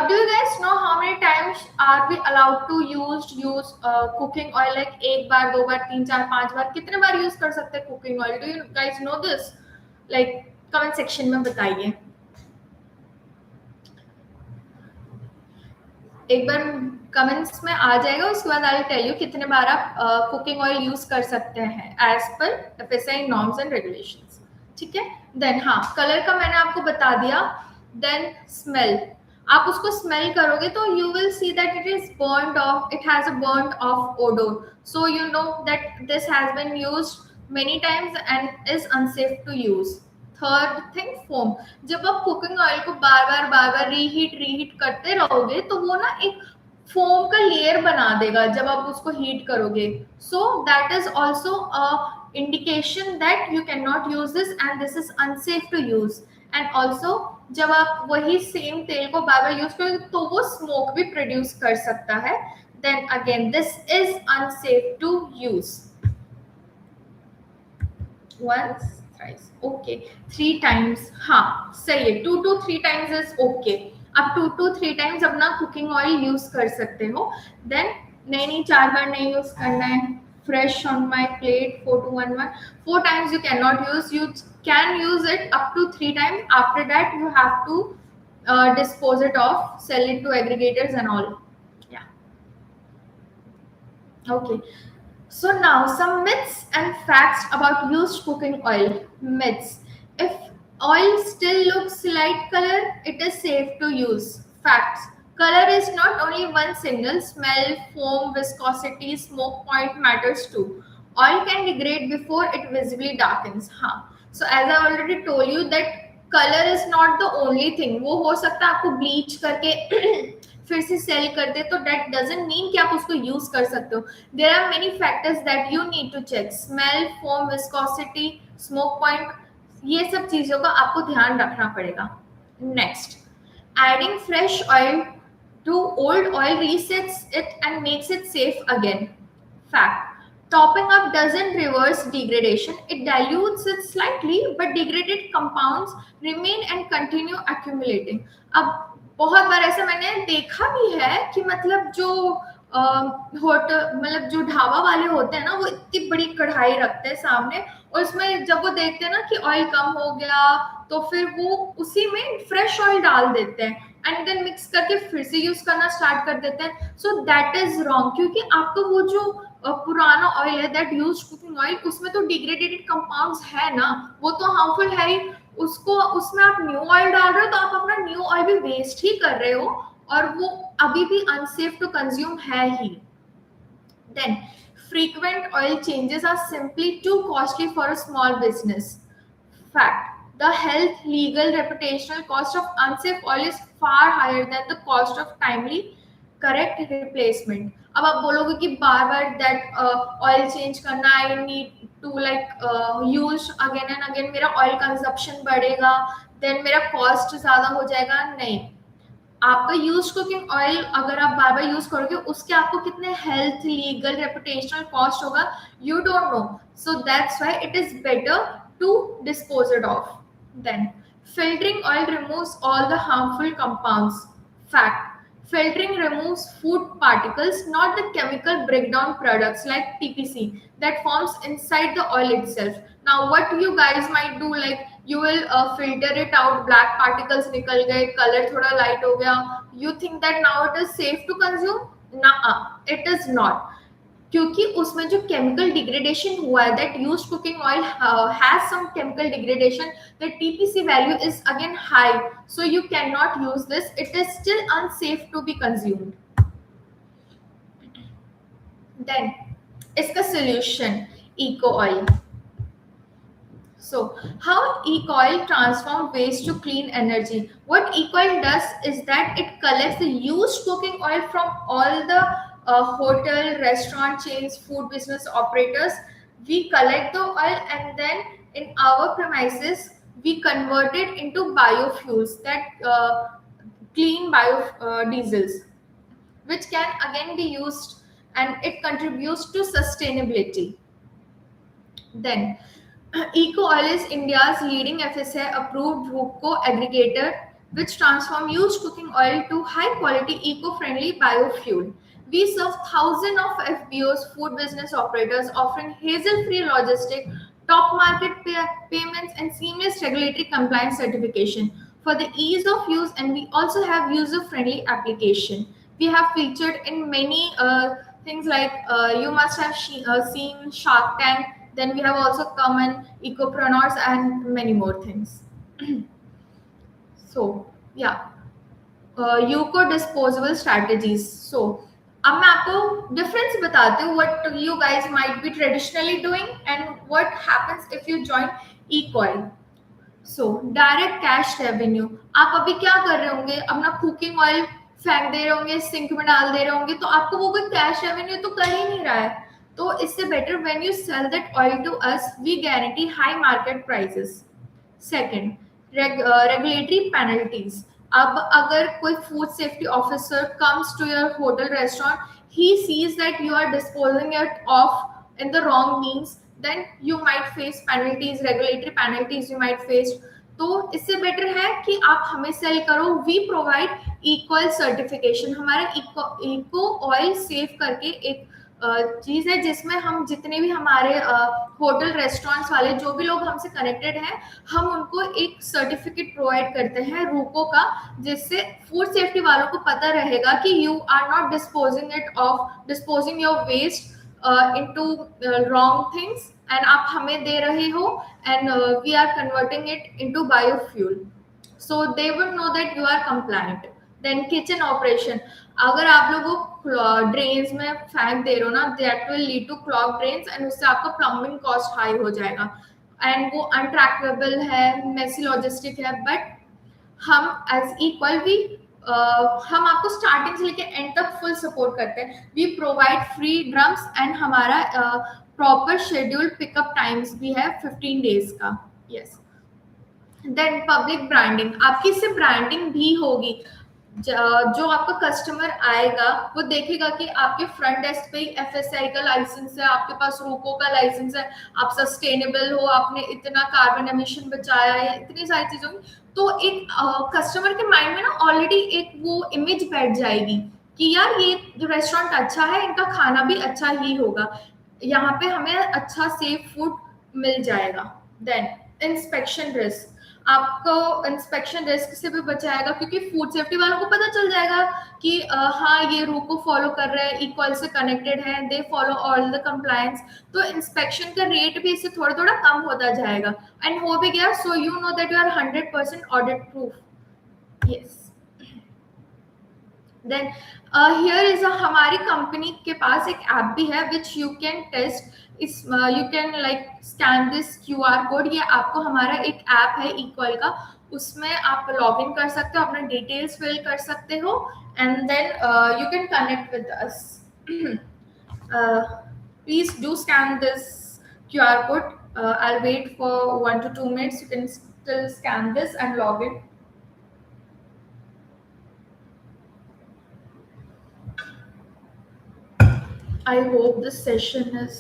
do you guys know how many times are we allowed to use cooking oil? Like एक बार, 2 बार, 3, 4, 5 बार, कितने बार use कर सकते हैं cooking oil? Do you guys know this? Like comment section में बताइए। एक बार comments में आ जाएगा, उसके बाद आई विल टेल यू कितने बार आप कुकिंग ऑयल यूज कर सकते हैं as per FSI norms and regulations. ठीक है। देन हाँ, कलर का मैंने आपको बता दिया। देन स्मेल, आप उसको स्मेल करोगे तो you will see that it is burned off, it has a burned off odour, so you know that this has been used many times and is unsafe to use. Third thing foam, जब आप cooking oil को बार बार reheat करते रहोगे तो वो ना एक foam का लेयर बना देगा जब आप उसको हीट करोगे। So that is also a indication that you can not use this and this is unsafe to use. And also जब आप वही सेम तेल को बार बार यूज करोगे तो वो स्मोक भी प्रोड्यूस कर सकता है। Then again this is unsafe to use. Once thrice. Okay, 3 times. हाँ सही है, 2 to 3 times is okay. आप 2 to 3 times अपना कुकिंग ऑयल यूज कर सकते हो. देन नहीं 4 बार नहीं यूज करना है. Fresh on my plate 4 to 1 1. 4 times you cannot use. You can use it up to 3 times. After that you have to dispose it off, sell it to aggregators and all. Yeah. Okay. So now some myths and facts about used cooking oil. Myths. If oil still looks light color, it is safe to use. Facts. Color is not only one signal. Smell, foam, viscosity, smoke point matters too. Oil can degrade before it visibly darkens. Huh. So as I already told you that colour is not the only thing. वो हो सकता है आपको bleach करके फिर से cell कर दे, तो दैट डजंट मीन कि आप उसको यूज कर सकते हो. There are many factors that you need to check. Smell, foam, viscosity, smoke point, ये सब चीजों का आपको ध्यान रखना पड़ेगा. Next, adding fresh oil to old oil resets it and makes it safe again. Fact. Topping up doesn't reverse degradation. It dilutes it slightly, but degraded compounds remain and continue accumulating. अब बहुत बार ऐसा मैंने देखा भी है कि मतलब जो होटल मतलब जो ढाबा वाले होते हैं ना, वो इतनी बड़ी कढ़ाई रखते हैं सामने, और उसमें जब वो देखते हैं ना कि ऑयल कम हो गया, तो फिर वो उसी में फ्रेश ऑयल डाल देते हैं एंड देन मिक्स करके फिर से यूज करना स्टार्ट कर देते हैं. सो दैट इज रॉन्ग, क्योंकि आपका वो जो पुराना ऑयल है, दैट यूज कुकिंग ऑयल, उसमें तो डिग्रेडेड कंपाउंड्स है ना, वो तो हार्मफुल है ही. उसको उसमें आप न्यू ऑयल डाल रहे हो, तो आप अपना न्यू ऑयल भी वेस्ट ही कर रहे हो, और वो अभी भी अनसेफ टू कंज्यूम है ही. Then frequent oil changes are simply too costly for a small business. Fact. The health, legal, reputational cost of unsafe oil is far higher than the cost of timely correct replacement. अब आप बोलोगे कि बार बार that oil change करना, I need to like use again and again, मेरा ऑयल consumption बढ़ेगा, देन मेरा कॉस्ट ज्यादा हो जाएगा. नहीं, आपका यूज कुकिंग ऑयल अगर आप बार बार यूज करोगे, उसके आपको कितने हेल्थ, लीगल, रेपुटेशनल कॉस्ट होगा, you don't know. So that's why it is better to dispose it off. Then filtering oil removes all the harmful compounds. Fact. Filtering removes food particles, not the chemical breakdown products like TPC that forms inside the oil itself. Now what you guys might do, like you will filter it out, black particles निकल गए, color थोड़ा light हो गया, you think that now it is safe to consume? Nah, it is not. क्योंकि उसमें जो chemical degradation हुआ है, that use cooking oil has some chemical degradation, the TPC value is again high, so you can not use this. It is still unsafe to be consumed. Then इसका solution, ECOIL. So, how ECOIL transform waste to clean energy? What ECOIL does is that it collects the used cooking oil from all the hotel, restaurant chains, food business operators. We collect the oil and then in our premises we convert it into biofuels, that clean diesels, which can again be used, and it contributes to sustainability. Then ECOIL is India's leading FSA approved RUCO aggregator, which transform used cooking oil to high quality eco-friendly biofuel. We serve thousands of FBOs, food business operators, offering hassle-free logistic, top market payments, and seamless regulatory compliance certification for the ease of use. And we also have user-friendly application. We have featured in many things like you must have seen Shark Tank. Then we have also come in ecopreneurs and many more things. So yeah, UCO disposable strategies. So अब मैं आपको difference बताती हूँ what you guys might be traditionally doing and what happens if you join ECOIL. So direct cash revenue. आप अभी क्या कर रहे होंगे, अपना कुकिंग ऑयल फेंक दे रहे होंगे, सिंक में डाल दे रहे होंगे, तो आपको वो कोई कैश रेवेन्यू तो कर ही नहीं रहा है. तो इससे better when you sell that oil to us, we guarantee high market prices. Second, regulatory penalties. अब अगर कोई food safety officer comes to your hotel restaurant, he sees that you are disposing it off in the wrong means, then you might face penalties, regulatory penalties you might face. तो इससे better है कि आप हमें sell करो. We provide equal certification. हमारा eco oil save करके एक चीज है जिसमें हम जितने भी हमारे होटल रेस्टोरेंट्स वाले जो भी लोग हमसे कनेक्टेड हैं, हम उनको एक सर्टिफिकेट प्रोवाइड करते हैं रूको का, जिससे फूड सेफ्टी वालों को पता रहेगा कि you are not disposing your waste into wrong things, and आप हमें दे रहे हो, and we are converting it into biofuel, so they would know that you are compliant. Then kitchen operation. अगर आप लोगों ड्रेन्स में फेंक दे रहे हो ना, that will lead to clogged drains, and उससे आपका प्लम्बिंग कॉस्ट हाई हो जाएगा, एंड वो अनट्रैकेबल है, मेसी लॉजिस्टिक है. बट हम एज इक्वल भी हम आपको स्टार्टिंग से लेके एंड तक फुल सपोर्ट करते हैं. We provide free drums, and हमारा प्रॉपर शेड्यूल पिकअप टाइम्स भी है 15 डेज का. यस. Then public branding. आपकी इससे ब्रांडिंग भी होगी. जो आपका कस्टमर आएगा वो देखेगा कि आपके फ्रंट डेस्क पे एफएसआई का लाइसेंस है, आपके पास रूको का लाइसेंस है, आप सस्टेनेबल हो, आपने इतना कार्बन एमिशन बचाया है, इतनी सारी चीजों की. तो एक कस्टमर के माइंड में ना ऑलरेडी एक वो इमेज बैठ जाएगी कि यार ये जो रेस्टोरेंट अच्छा है, इनका खाना भी अच्छा ही होगा, यहाँ पे हमें अच्छा सेफ फूड मिल जाएगा. Then inspection risk. आपको इंस्पेक्शन रिस्क से भी बचाएगा, क्योंकि फूड सेफ्टी वालों को पता चल जाएगा कि हाँ ये रूल को फॉलो कर रहे हैं, इक्वल से कनेक्टेड है, they follow all the compliance. तो इंस्पेक्शन का रेट भी इससे थोड़ा थोड़ा कम होता जाएगा, एंड हो भी गया. So you know that you are 100% audit proof. Yes. Then here is हमारी कंपनी के पास एक ऐप भी है विच यू कैन टेस्ट. इस you can like scan this QR code. ये आपको हमारा एक ऐप है इक्वल का, उसमें आप लॉग इन कर सकते हो, अपने डिटेल्स फिल कर सकते हो, and then you can connect with us. Please do scan this QR code. I'll wait for 1 to 2 minutes. You can still scan this and log in. I hope this session is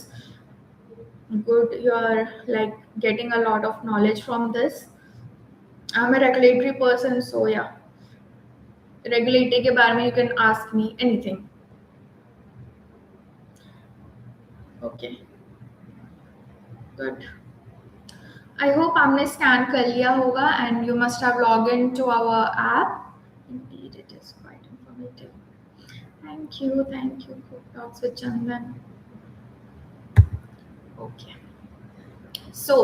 good. You are like getting a lot of knowledge from this. I'm a regulatory person, so yeah. Regulatory के बारे में you can ask me anything. Okay. Good. I hope आपने scan कर लिया होगा, and you must have logged into our app. Indeed, it is quite informative. Thank you. Good talks with Chandan. Okay. So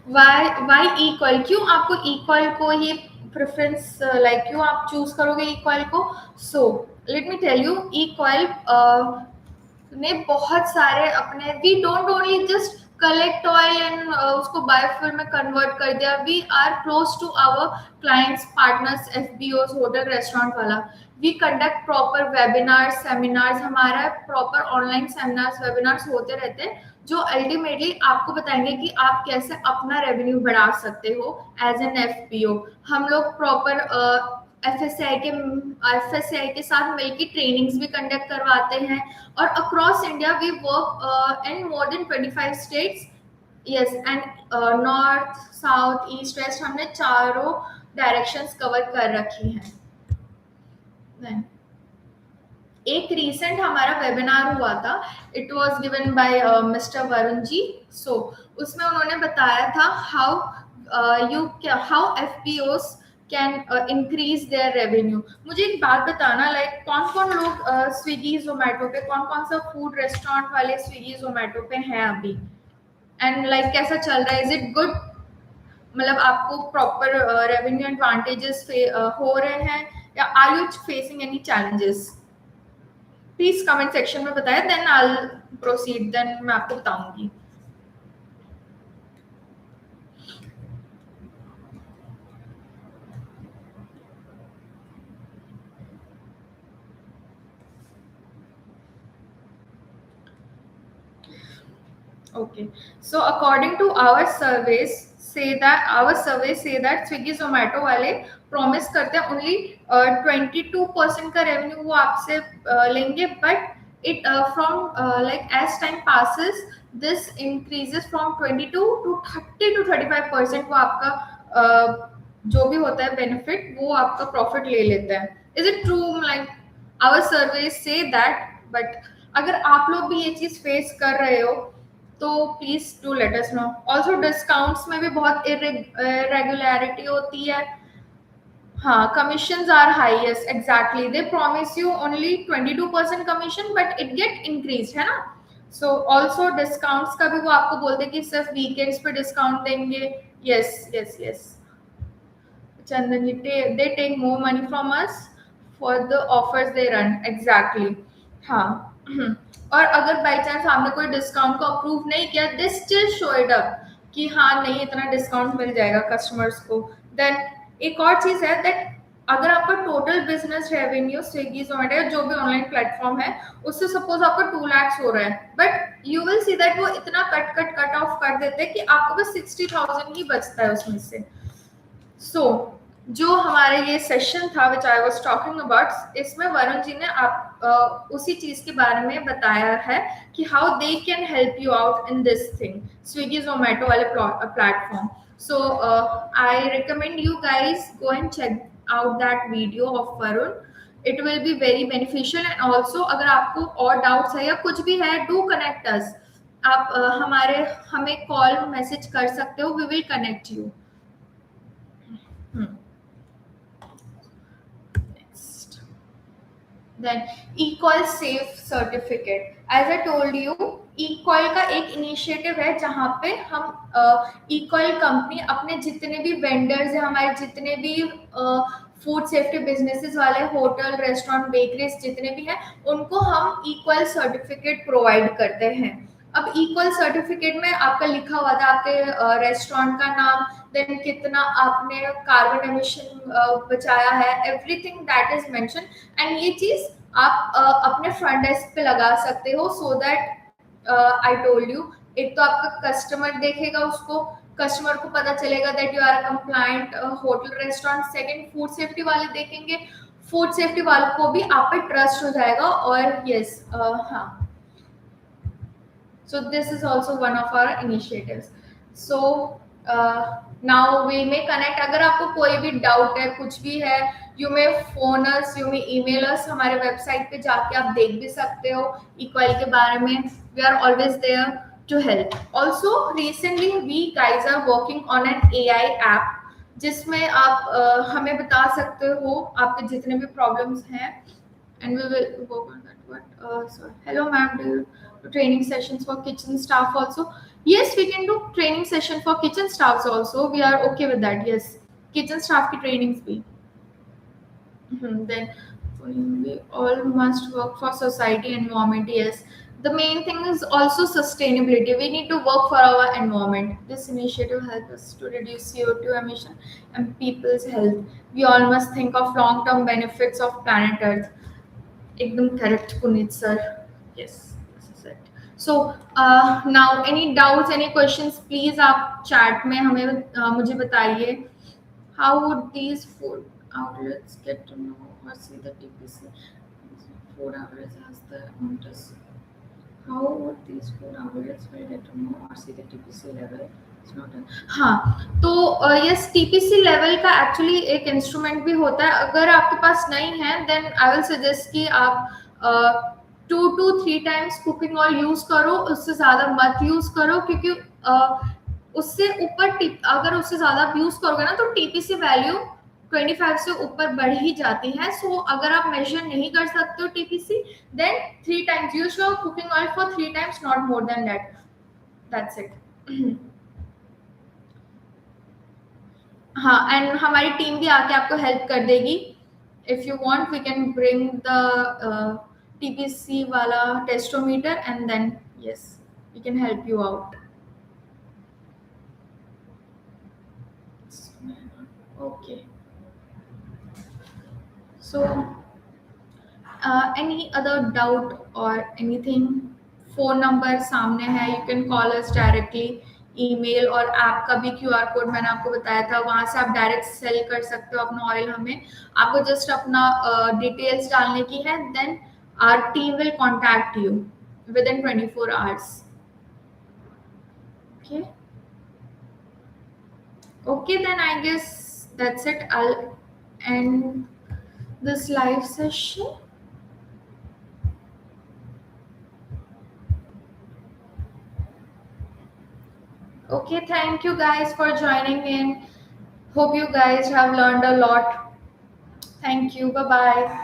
why equal? क्यों आपको equal को ये preference like क्यों आप choose करोगे equal को? So let me tell you, equal ने बहुत सारे अपने, we don't only just collect oil and उसको biofuel में convert कर दिया. We are close to our clients, partners, FBOs, hotel, restaurant वाला. We conduct proper webinars, seminars. हमारा proper online seminars, webinars होते रहते हैं, जो अल्टीमेटली आपको बताएंगे कि आप कैसे अपना रेवेन्यू बढ़ा सकते हो एज एन FBO. हम लोग प्रॉपर FSCI के साथ मिलकर ट्रेनिंग्स भी कंडक्ट करवाते हैं, और across India we work in more than 25 states. Yes. And north, south, east, west, हमने चारों डायरेक्शंस कवर कर रखी हैं. एक रीसेंट हमारा वेबिनार हुआ था, it was given by mister Varun ji. So उसमें उन्होंने बताया था how FBOs can increase their revenue. मुझे एक बात बताना, लाइक कौन कौन लोग स्विगी जोमेटो पे, कौन कौन सा फूड रेस्टोरेंट वाले स्विगी जोमेटो पे हैं अभी, एंड लाइक कैसा चल रहा है, इज इट गुड? मतलब आपको प्रॉपर रेवेन्यू एडवांटेजेस हो रहे हैं, या are you facing any challenges? Please comment section में बताएं, then I will proceed, then मैं आपको बताऊंगी. Okay, so according to our surveys say that Swiggy Zomato वाले प्रॉमिस करते हैं ओनली 22% का रेवेन्यू वो आपसे लेंगे, but it from as time passes, this increases from 22 to 30 to 35% वो आपका जो भी होता है बेनिफिट वो आपका प्रॉफिट ले लेता है. Is it true? Like our survey से दैट. बट अगर आप लोग भी ये चीज फेस कर रहे हो तो please do let us know. Also discounts में भी बहुत इरेगुलरिटी होती है. हाँ, commissions are high, yes, exactly. They promise you only 22% commission, but it get increased, है ना? So also discounts का भी वो आपको बोलते हैं कि सिर्फ weekends पे discount देंगे. Yes, yes, yes. Chandan ji, they take more money from us for the offers they run. Exactly. हाँ. और अगर बाई चांस आपने कोई डिस्काउंट को अप्रूव नहीं किया, they still show it up कि हाँ नहीं इतना डिस्काउंट मिल जाएगा कस्टमर्स को. देन एक और चीज है दैट अगर आपका total business revenue Swiggy Zomato जो भी ऑनलाइन प्लेटफॉर्म है उससे सपोज आपका 2 lakhs हो रहा है, but you will see that वो इतना कट ऑफ कर देते हैं कि आपको बस 60,000 ही बचता है उसमें से. सो जो हमारे ये सेशन था विच आई वाज टॉकिंग अबाउट, इसमें वरुण जी ने आप उसी चीज के बारे में बताया है कि how they can help you out in this thing, Swiggy Zomato वाले platform. So I recommend you guys go and check out that video of Varun. It will be very beneficial. And also अगर आपको और doubts है या कुछ भी है, do connect अस. आप हमें कॉल मैसेज कर सकते हो. We will connect you. Next. Then ECOIL Safe Certificate. As I told you, ECOIL का एक इनिशिएटिव है जहाँ पे हम ECOIL कंपनी अपने जितने भी वेंडर्स हैं, हमारे जितने भी फूड सेफ्टी बिजनेसेस वाले होटल रेस्टोरेंट बेकरीज जितने भी हैं उनको हम ECOIL सर्टिफिकेट प्रोवाइड करते हैं. अब ECOIL सर्टिफिकेट में आपका लिखा हुआ था आपके रेस्टोरेंट का नाम, देन कितना आपने कार्बन एमिशन बचाया है, everything that is mention. And ये चीज आप अपने फ्रंट डेस्क पे लगा सकते हो so that I told you, एक तो आपका कस्टमर देखेगा उसको, कस्टमर को पता चलेगा that you are a compliant hotel restaurant. Second, food safety वाले देखेंगे, फूड सेफ्टी वालों को भी आप पे ट्रस्ट हो जाएगा. और यस, हाँ, so this is also one of our initiatives. So now we may connect. अगर आपको कोई भी डाउट है, कुछ भी है, you may phone us, you may email us. हमारे वेबसाइट पे जाके आप देख भी सकते हो ECOIL के बारे में. We are always there to help. Also recently we guys are working on an AI app जिसमें आप हमें बता सकते हो आपके जितने भी प्रॉब्लम्स हैं. And we will work on that. What? Sorry. Hello, ma'am. Do you do training sessions for kitchen staff also? Yes, we can do training session for kitchen staffs also. We are okay with that. Yes, kitchen staff की trainings भी. Then we all must work for society environment. Yes, the main thing is also sustainability. We need to work for our environment. This initiative helps us to reduce CO2 emission and people's health. We all must think of long-term benefits of planet Earth. एकदम correct Puneet sir. Yes, this is it. So now any doubts, any questions, please आप chat में हमें मुझे बताइए. How would these food outlets get to know or see the TPC? Food outlets has the notice. How would these food outlets will get to know or see the TPC level? हाँ, तो yes, TPC level का actually एक instrument भी होता है. अगर आपके पास नहीं है देन आई विल सजेस्ट कि आप 2 to 3 times cooking oil use करो, उससे ज्यादा मत यूज करो, क्योंकि उससे ऊपर अगर उससे ज्यादा यूज करोगे ना तो टीपीसी वैल्यू 25 से ऊपर बढ़ ही जाती है. सो अगर आप मेजर नहीं कर सकते हो TPC then 3 times use your cooking oil for 3 times, not more than that. That's it. हाँ, एंड हमारी टीम भी आके आपको हेल्प कर देगी. If you want we can bring the TPC वाला testometer and then yes we can help you out. Okay, so any other doubt और anything? Phone number सामने है, you can call us directly. Email और app का भी QR code मैंने आपको बताया था, वहां से आप डायरेक्ट सेल कर सकते हो अपना ऑयल. हमें आपको जस्ट अपना डिटेल्स डालने की है. Then Our team will contact you within 24 hours. Okay. Okay, then I guess that's it. I'll end this live session. Okay, thank you guys for joining in. Hope you guys have learned a lot. Thank you. Bye bye.